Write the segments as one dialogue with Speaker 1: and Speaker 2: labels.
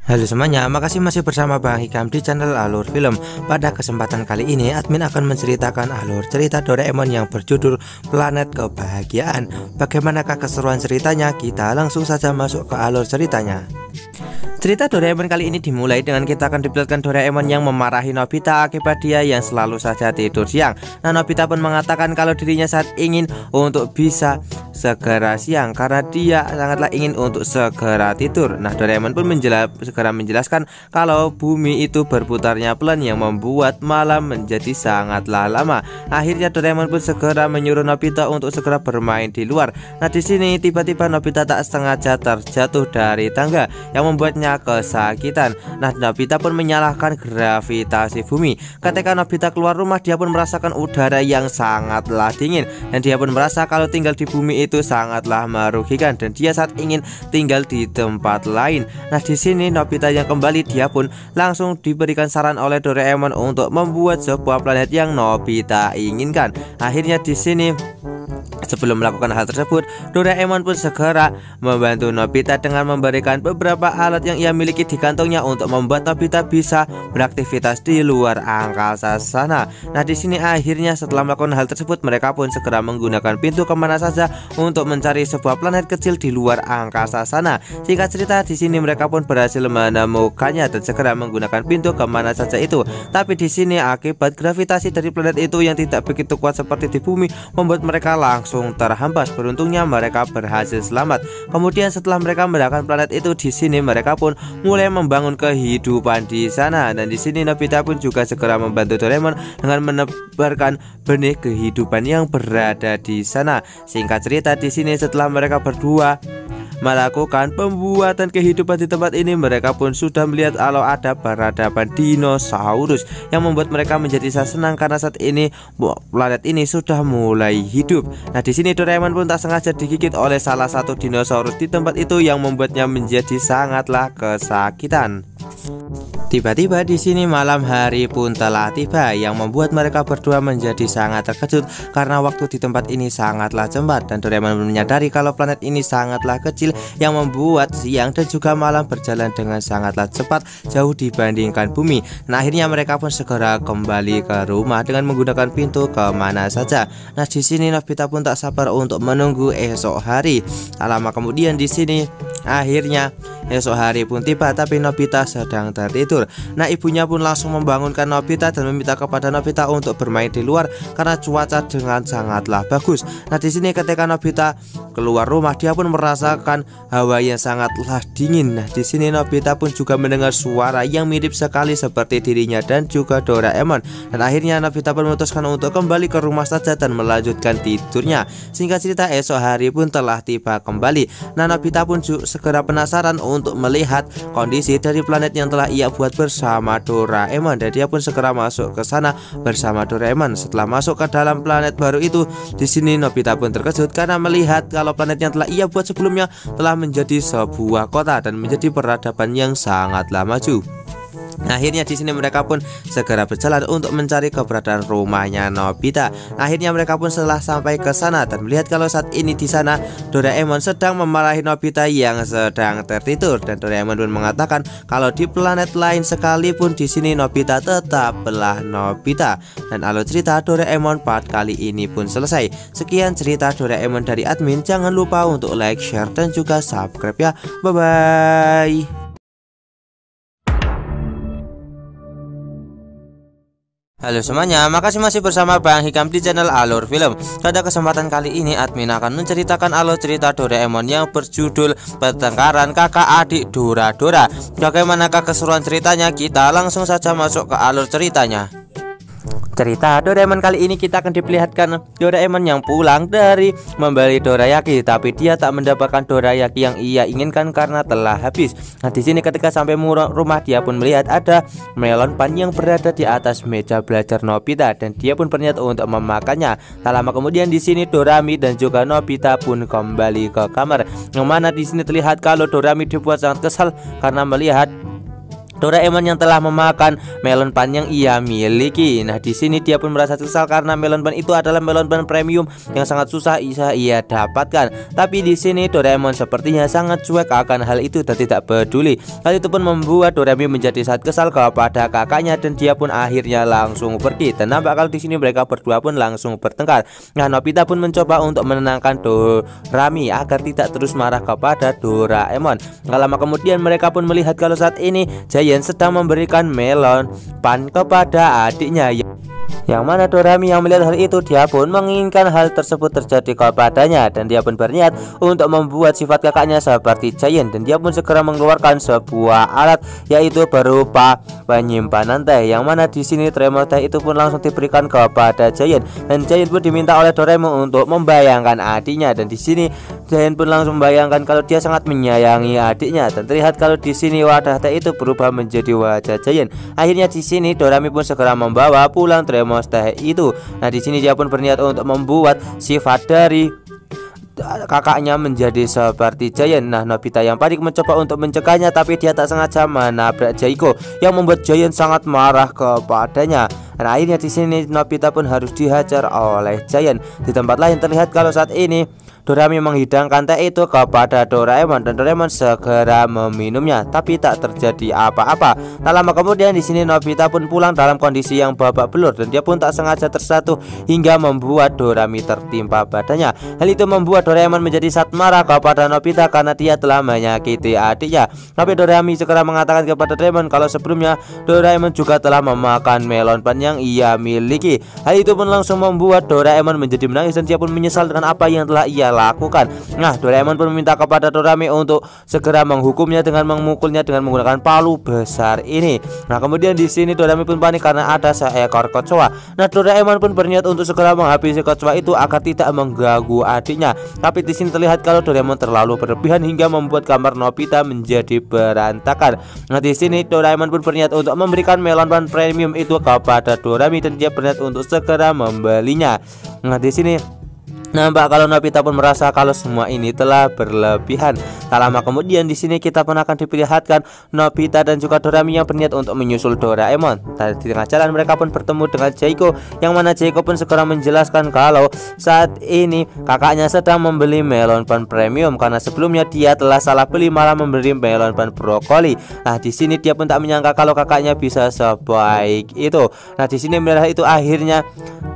Speaker 1: Halo semuanya, makasih masih bersama Bang Hikam di channel Alur Film. Pada kesempatan kali ini, admin akan menceritakan alur cerita Doraemon yang berjudul Planet Kebahagiaan. Bagaimanakah keseruan ceritanya? Kita langsung saja masuk ke alur ceritanya. Cerita Doraemon kali ini dimulai dengan kita akan diperlihatkan Doraemon yang memarahi Nobita akibat dia yang selalu saja tidur siang. Nah, Nobita pun mengatakan kalau dirinya saat ingin untuk bisa segera siang karena dia sangatlah ingin untuk segera tidur. Nah, Doraemon pun segera menjelaskan kalau bumi itu berputarnya pelan yang membuat malam menjadi sangatlah lama. Akhirnya Doraemon pun segera menyuruh Nobita untuk segera bermain di luar. Nah, di sini tiba-tiba Nobita tak sengaja terjatuh dari tangga yang membuatnya kesakitan. Nah, Nobita pun menyalahkan gravitasi bumi. Ketika Nobita keluar rumah, dia pun merasakan udara yang sangatlah dingin dan dia pun merasa kalau tinggal di bumi itu sangatlah merugikan dan dia saat ingin tinggal di tempat lain. Nah, di sini Nobita yang kembali, dia pun langsung diberikan saran oleh Doraemon untuk membuat sebuah planet yang Nobita inginkan. Akhirnya di sini sebelum melakukan hal tersebut, Doraemon pun segera membantu Nobita dengan memberikan beberapa alat yang ia miliki di kantongnya untuk membuat Nobita bisa beraktivitas di luar angkasa sana. Nah, di sini akhirnya setelah melakukan hal tersebut, mereka pun segera menggunakan pintu kemana saja untuk mencari sebuah planet kecil di luar angkasa sana. Singkat cerita, di sini mereka pun berhasil menemukannya dan segera menggunakan pintu kemana saja itu. Tapi di sini akibat gravitasi dari planet itu yang tidak begitu kuat seperti di bumi, membuat mereka langsung terhampas. Beruntungnya mereka berhasil selamat. Kemudian setelah mereka mendapatkan planet itu, di sini mereka pun mulai membangun kehidupan di sana. Dan di sini Nobita pun juga segera membantu Doraemon dengan menebarkan benih kehidupan yang berada di sana. Singkat cerita, di sini setelah mereka berdua melakukan pembuatan kehidupan di tempat ini, mereka pun sudah melihat kalau ada peradaban dinosaurus yang membuat mereka menjadi sangat senang karena saat ini planet ini sudah mulai hidup. Nah, di sini Doraemon pun tak sengaja digigit oleh salah satu dinosaurus di tempat itu yang membuatnya menjadi sangatlah kesakitan. Tiba-tiba di sini malam hari pun telah tiba yang membuat mereka berdua menjadi sangat terkejut karena waktu di tempat ini sangatlah cepat dan Doraemon menyadari kalau planet ini sangatlah kecil yang membuat siang dan juga malam berjalan dengan sangatlah cepat jauh dibandingkan bumi. Nah, akhirnya mereka pun segera kembali ke rumah dengan menggunakan pintu kemana saja. Nah, di sini Nobita pun tak sabar untuk menunggu esok hari. Tak lama kemudian di sini akhirnya esok hari pun tiba, tapi Nobita sedang tertidur. Nah, ibunya pun langsung membangunkan Nobita dan meminta kepada Nobita untuk bermain di luar karena cuaca dengan sangatlah bagus. Nah, di sini ketika Nobita keluar rumah, dia pun merasakan hawa yang sangatlah dingin. Nah, di sini Nobita pun juga mendengar suara yang mirip sekali seperti dirinya dan juga Doraemon. Dan akhirnya Nobita pun memutuskan untuk kembali ke rumah saja dan melanjutkan tidurnya. Singkat cerita, esok hari pun telah tiba kembali. Nah, Nobita pun segera penasaran untuk melihat kondisi dari planet yang telah ia buat bersama Doraemon dan dia pun segera masuk ke sana bersama Doraemon. Setelah masuk ke dalam planet baru itu, di sini Nobita pun terkejut karena melihat kalau planet yang telah ia buat sebelumnya telah menjadi sebuah kota dan menjadi peradaban yang sangatlah maju. Akhirnya di sini mereka pun segera berjalan untuk mencari keberadaan rumahnya Nobita. Akhirnya mereka pun setelah sampai ke sana dan melihat kalau saat ini di sana Doraemon sedang memarahi Nobita yang sedang tertidur dan Doraemon pun mengatakan kalau di planet lain sekalipun di sini Nobita tetaplah Nobita. Dan alur cerita Doraemon part kali ini pun selesai. Sekian cerita Doraemon dari admin. Jangan lupa untuk like, share dan juga subscribe ya. Bye bye. Halo semuanya, makasih masih bersama Bang Hikam di channel Alur Film. Pada kesempatan kali ini admin akan menceritakan alur cerita Doraemon yang berjudul Pertengkaran Kakak Adik Dora-Dora. Bagaimanakah keseruan ceritanya? Kita langsung saja masuk ke alur ceritanya. Cerita Doraemon kali ini kita akan diperlihatkan Doraemon yang pulang dari membeli dorayaki, tapi dia tak mendapatkan dorayaki yang ia inginkan karena telah habis. Nah, di sini ketika sampai rumah, dia pun melihat ada melon pan yang berada di atas meja belajar Nobita dan dia pun berniat untuk memakannya. Tak lama kemudian di sini Dorami dan juga Nobita pun kembali ke kamar, yang mana di sini terlihat kalau Dorami dibuat sangat kesal karena melihat Doraemon yang telah memakan melon pan yang ia miliki. Nah, di sini dia pun merasa kesal karena melon pan itu adalah melon pan premium yang sangat susah ia dapatkan. Tapi di sini Doraemon sepertinya sangat cuek akan hal itu dan tidak peduli. Hal itu pun membuat Doraemon menjadi sangat kesal kepada kakaknya dan dia pun akhirnya langsung pergi. Dan nampak kalau di sini mereka berdua pun langsung bertengkar. Nah, Nobita pun mencoba untuk menenangkan Dorami agar tidak terus marah kepada Doraemon. Gak lama kemudian mereka pun melihat kalau saat ini Giant sedang memberikan melon pan kepada adiknya. Yang mana Dorami yang melihat hal itu, dia pun menginginkan hal tersebut terjadi kepadanya dan dia pun berniat untuk membuat sifat kakaknya seperti Giant. Dan dia pun segera mengeluarkan sebuah alat yaitu berupa penyimpanan teh, yang mana di sini tremor teh itu pun langsung diberikan kepada Giant. Dan Giant pun diminta oleh Doraemon untuk membayangkan adiknya, dan di sini Giant pun langsung membayangkan kalau dia sangat menyayangi adiknya. Dan terlihat kalau di sini wadah teh itu berubah menjadi wajah Giant. Akhirnya di sini Dorami pun segera membawa pulang tremor teh itu. Nah, di sini dia pun berniat untuk membuat sifat dari kakaknya menjadi seperti Giant. Nah, Nobita yang panik mencoba untuk mencegahnya, tapi dia tak sengaja menabrak Jaiko yang membuat Giant sangat marah kepadanya. Dan akhirnya di sini Nobita pun harus dihajar oleh Giant. Di tempat lain terlihat kalau saat ini Dorami menghidangkan teh itu kepada Doraemon dan Doraemon segera meminumnya, tapi tak terjadi apa-apa. Tak lama kemudian di sini Nobita pun pulang dalam kondisi yang babak belur dan dia pun tak sengaja tersatu hingga membuat Dorami tertimpa badannya. Hal itu membuat Doraemon menjadi sangat marah kepada Nobita karena dia telah menyakiti adiknya. Tapi Dorami segera mengatakan kepada Doraemon kalau sebelumnya Doraemon juga telah memakan melon pan yang ia miliki. Hal itu pun langsung membuat Doraemon menjadi menangis dan dia pun menyesal dengan apa yang telah ia lakukan. Nah, Doraemon pun meminta kepada Dorami untuk segera menghukumnya dengan memukulnya dengan menggunakan palu besar ini. Nah, kemudian di sini Dorami pun panik karena ada seekor kecoa. Nah, Doraemon pun berniat untuk segera menghabisi kecoa itu agar tidak mengganggu adiknya. Tapi di sini terlihat kalau Doraemon terlalu berlebihan hingga membuat kamar Nobita menjadi berantakan. Nah, di sini Doraemon pun berniat untuk memberikan melon pan premium itu kepada Dorami dan dia berniat untuk segera membelinya. Nah, di sini nampak kalau Nobita pun merasa kalau semua ini telah berlebihan. Tak lama kemudian di sini kita pun akan diperlihatkan Nobita dan juga Dorami yang berniat untuk menyusul Doraemon. Dan di tengah jalan mereka pun bertemu dengan Jaiko, yang mana Jaiko pun segera menjelaskan kalau saat ini kakaknya sedang membeli melon pan premium karena sebelumnya dia telah salah beli malah membeli melon pan brokoli. Nah, di sini dia pun tak menyangka kalau kakaknya bisa sebaik itu. Nah, di sini melihat itu akhirnya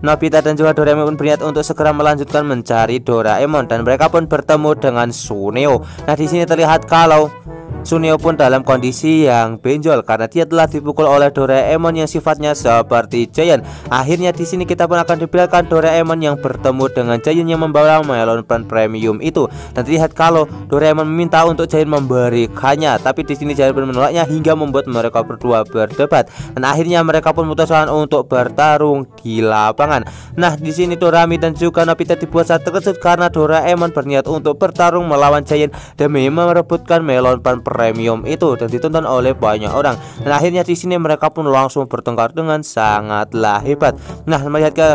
Speaker 1: Nobita dan juga Doraemon pun berniat untuk segera melanjutkan mencari Doraemon dan mereka pun bertemu dengan Suneo. Nah, di sini terlihat kalau Suneo pun dalam kondisi yang benjol karena dia telah dipukul oleh Doraemon yang sifatnya seperti Giant. Akhirnya di sini kita pun akan diperlihatkan Doraemon yang bertemu dengan Giant yang membawa melon pan premium itu. Dan terlihat kalau Doraemon meminta untuk Giant memberikannya, tapi di sini Giant pun menolaknya hingga membuat mereka berdua berdebat. Dan akhirnya mereka pun memutuskan untuk bertarung di lapangan. Nah, di sini Dorami dan juga Nobita dibuat sangat terkejut karena Doraemon berniat untuk bertarung melawan Giant demi merebutkan melon pan premium itu dan ditonton oleh banyak orang. Dan akhirnya di sini mereka pun langsung bertengkar dengan sangatlah hebat. Nah, melihat ke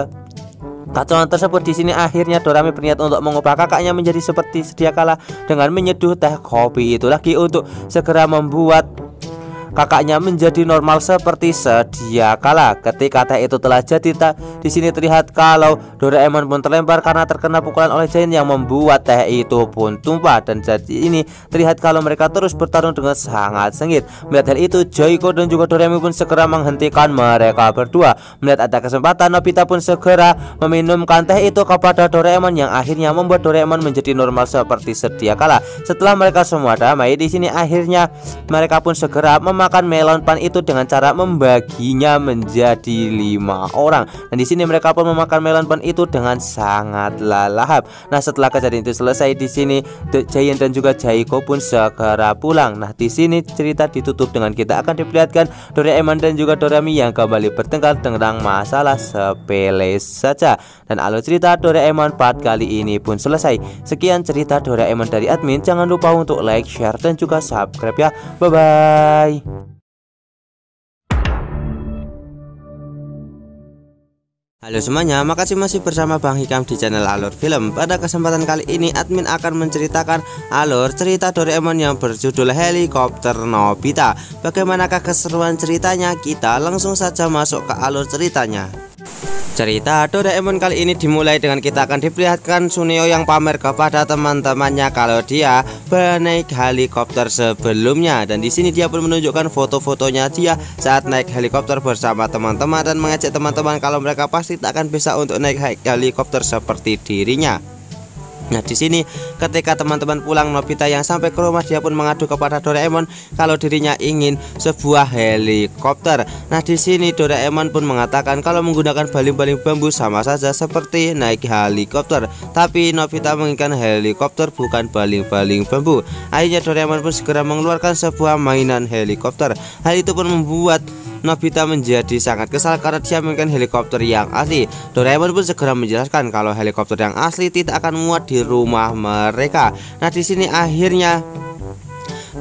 Speaker 1: kacauan tersebut di sini akhirnya Dorami berniat untuk mengubah kakaknya menjadi seperti sedia kala dengan menyeduh teh kopi itu lagi untuk segera membuat kakaknya menjadi normal seperti sedia kala. Ketika teh itu telah jadi, di sini terlihat kalau Doraemon pun terlempar karena terkena pukulan oleh Giant yang membuat teh itu pun tumpah. Dan jadi ini terlihat kalau mereka terus bertarung dengan sangat sengit. Melihat hal itu, Jaiko dan juga Doraemon pun segera menghentikan mereka berdua. Melihat ada kesempatan, Nobita pun segera meminumkan teh itu kepada Doraemon yang akhirnya membuat Doraemon menjadi normal seperti sedia kala. Setelah mereka semua damai, di sini akhirnya mereka pun segera makan melon pan itu dengan cara membaginya menjadi 5 orang. Dan di sini mereka pun memakan melon pan itu dengan sangat lahap. Nah, setelah kejadian itu selesai, di sini Giant dan juga Jaiko pun segera pulang. Nah, di sini cerita ditutup dengan kita akan diperlihatkan Doraemon dan juga Dorami yang kembali bertengkar tentang masalah sepele saja. Dan alur cerita Doraemon part kali ini pun selesai. Sekian cerita Doraemon dari admin. Jangan lupa untuk like, share dan juga subscribe ya. Bye bye. Halo semuanya, makasih masih bersama Bang Hikam di channel Alur Film. Pada kesempatan kali ini admin akan menceritakan alur cerita Doraemon yang berjudul Helikopter Nobita. Bagaimanakah keseruan ceritanya? Kita langsung saja masuk ke alur ceritanya. Cerita Doraemon kali ini dimulai dengan kita akan diperlihatkan Suneo yang pamer kepada teman-temannya kalau dia naik helikopter sebelumnya, dan di sini dia pun menunjukkan foto-fotonya dia saat naik helikopter bersama teman-teman dan mengajak teman-teman kalau mereka pasti tak akan bisa untuk naik helikopter seperti dirinya. Nah, di sini ketika teman-teman pulang, Nobita yang sampai ke rumah dia pun mengadu kepada Doraemon kalau dirinya ingin sebuah helikopter. Nah, di sini Doraemon pun mengatakan kalau menggunakan baling-baling bambu sama saja seperti naik helikopter, tapi Nobita menginginkan helikopter bukan baling-baling bambu. Akhirnya Doraemon pun segera mengeluarkan sebuah mainan helikopter. Hal itu pun membuat Nobita menjadi sangat kesal karena dia menginginkan helikopter yang asli. Doraemon pun segera menjelaskan kalau helikopter yang asli tidak akan muat di rumah mereka. Nah, di sini akhirnya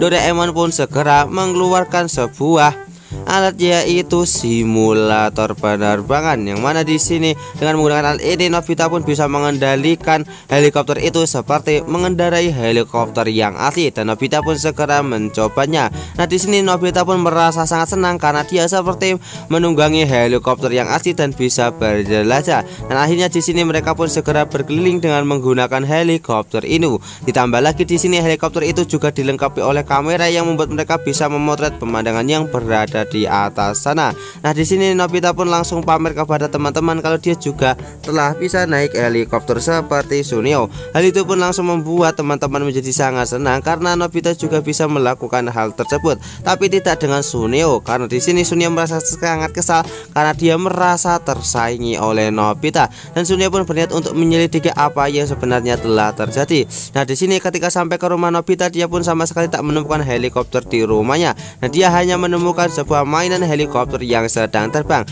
Speaker 1: Doraemon pun segera mengeluarkan sebuah alat, yaitu simulator penerbangan, yang mana di sini dengan menggunakan alat ini Nobita pun bisa mengendalikan helikopter itu seperti mengendarai helikopter yang asli, dan Nobita pun segera mencobanya. Nah, di sini Nobita pun merasa sangat senang karena dia seperti menunggangi helikopter yang asli dan bisa berjelajah. Dan akhirnya di sini mereka pun segera berkeliling dengan menggunakan helikopter ini. Ditambah lagi di sini helikopter itu juga dilengkapi oleh kamera yang membuat mereka bisa memotret pemandangan yang berada di atas sana. Nah, di sini Nobita pun langsung pamer kepada teman-teman kalau dia juga telah bisa naik helikopter seperti Suneo. Hal itu pun langsung membuat teman-teman menjadi sangat senang karena Nobita juga bisa melakukan hal tersebut, tapi tidak dengan Suneo, karena di sini Suneo merasa sangat kesal karena dia merasa tersaingi oleh Nobita, dan Suneo pun berniat untuk menyelidiki apa yang sebenarnya telah terjadi. Nah, di sini ketika sampai ke rumah Nobita, dia pun sama sekali tak menemukan helikopter di rumahnya. Nah, dia hanya menemukan sebuah mainan helikopter yang sedang terbang.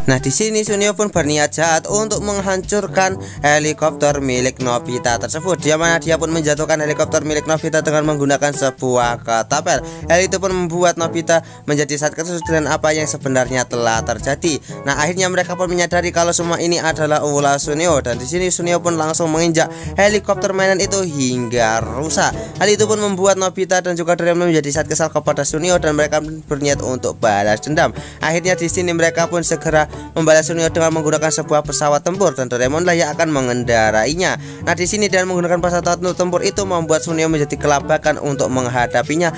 Speaker 1: Nah, di sini Suneo pun berniat jahat untuk menghancurkan helikopter milik Nobita tersebut. Dia pun menjatuhkan helikopter milik Nobita dengan menggunakan sebuah ketapel. Hal itu pun membuat Nobita menjadi sangat kesal dengan apa yang sebenarnya telah terjadi. Nah, akhirnya mereka pun menyadari kalau semua ini adalah ulah Suneo, dan di sini Suneo pun langsung menginjak helikopter mainan itu hingga rusak. Hal itu pun membuat Nobita dan juga Doraemon menjadi sangat kesal kepada Suneo, dan mereka berniat untuk balas dendam. Akhirnya di sini mereka pun segera membalas Suneo dengan menggunakan sebuah pesawat tempur, dan Doraemon lah yang akan mengendarainya. Nah, di sini dengan menggunakan pesawat tempur itu membuat Suneo menjadi kelabakan untuk menghadapinya,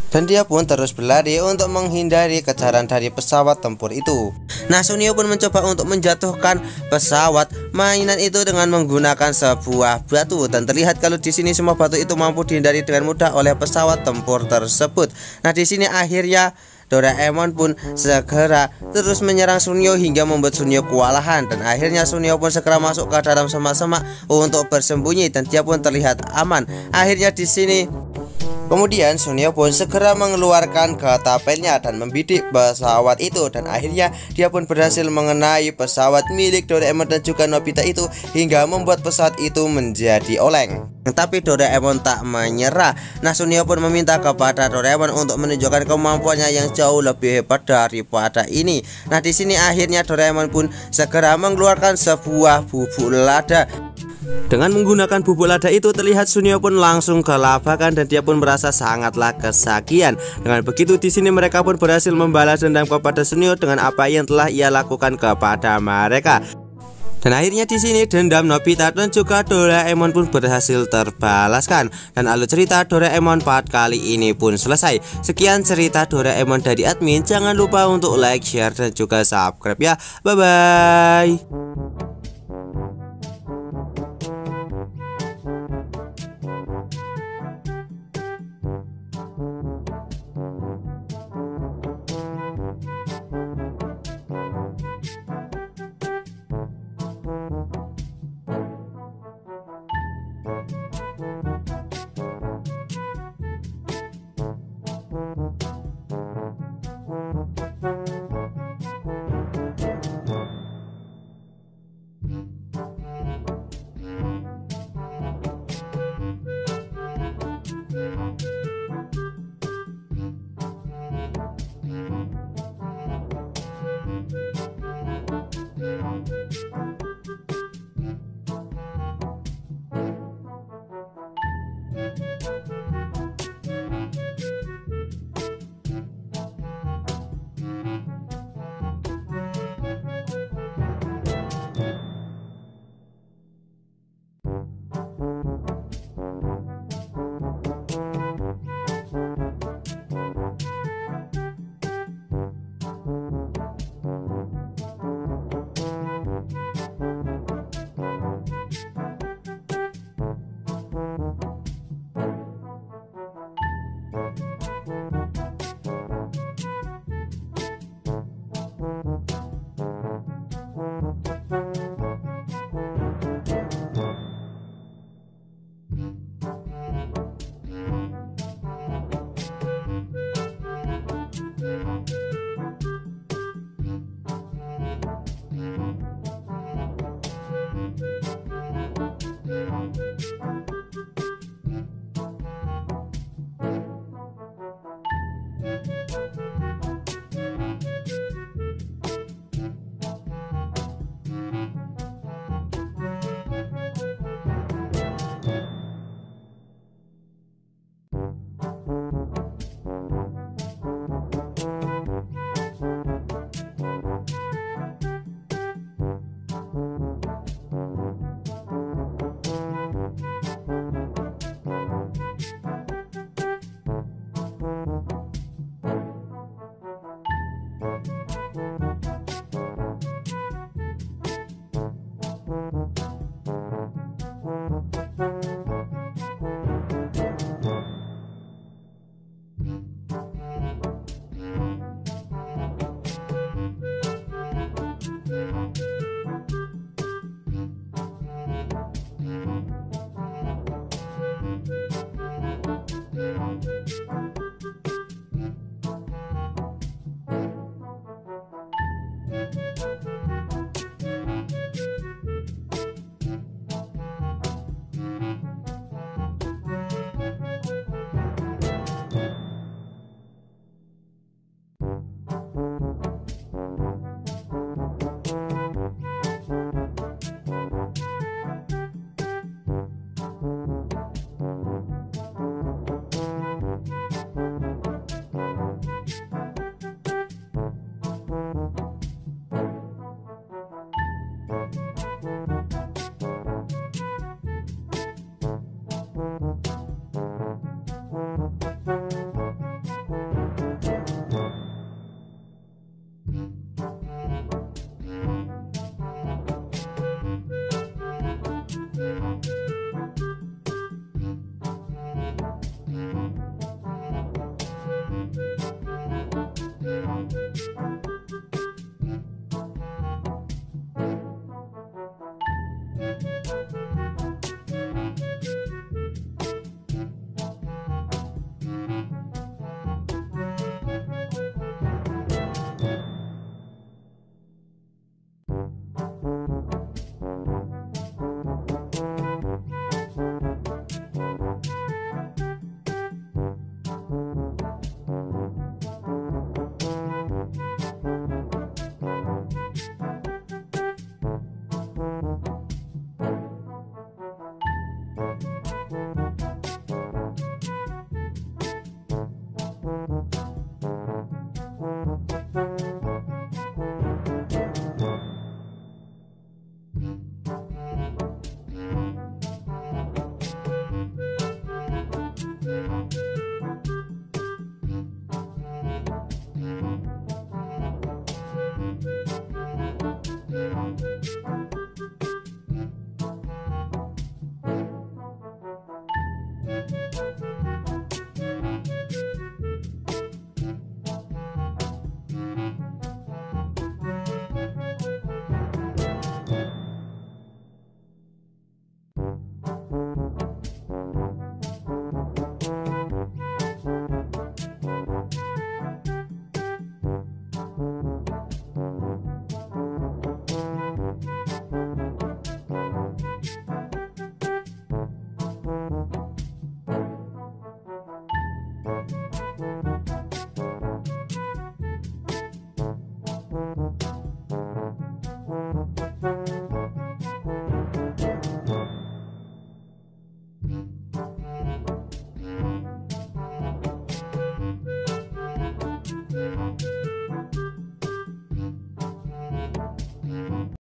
Speaker 1: dan dia pun terus berlari untuk menghindari kejaran dari pesawat tempur itu. Nah, Suneo pun mencoba untuk menjatuhkan pesawat mainan itu dengan menggunakan sebuah batu, dan terlihat kalau di sini semua batu itu mampu dihindari dengan mudah oleh pesawat tempur tersebut. Nah, di sini akhirnya Doraemon pun segera terus menyerang Suneo hingga membuat Suneo kewalahan, dan akhirnya Suneo pun segera masuk ke dalam semak-semak untuk bersembunyi, dan dia pun terlihat aman. Akhirnya di sini kemudian Suneo pun segera mengeluarkan ketapelnya dan membidik pesawat itu, dan akhirnya dia pun berhasil mengenai pesawat milik Doraemon dan juga Nobita itu hingga membuat pesawat itu menjadi oleng. Tapi Doraemon tak menyerah. Nah, Suneo pun meminta kepada Doraemon untuk menunjukkan kemampuannya yang jauh lebih hebat daripada ini. Nah, di sini akhirnya Doraemon pun segera mengeluarkan sebuah bubuk lada. Dengan menggunakan bubuk lada itu terlihat Suneo pun langsung kelabakan, dan dia pun merasa sangatlah kesakian. Dengan begitu di sini mereka pun berhasil membalas dendam kepada Suneo dengan apa yang telah ia lakukan kepada mereka. Dan akhirnya di sini dendam Nobita dan juga Doraemon pun berhasil terbalaskan, dan alur cerita Doraemon part kali ini pun selesai. Sekian cerita Doraemon dari admin. Jangan lupa untuk like, share, dan juga subscribe ya. Bye bye.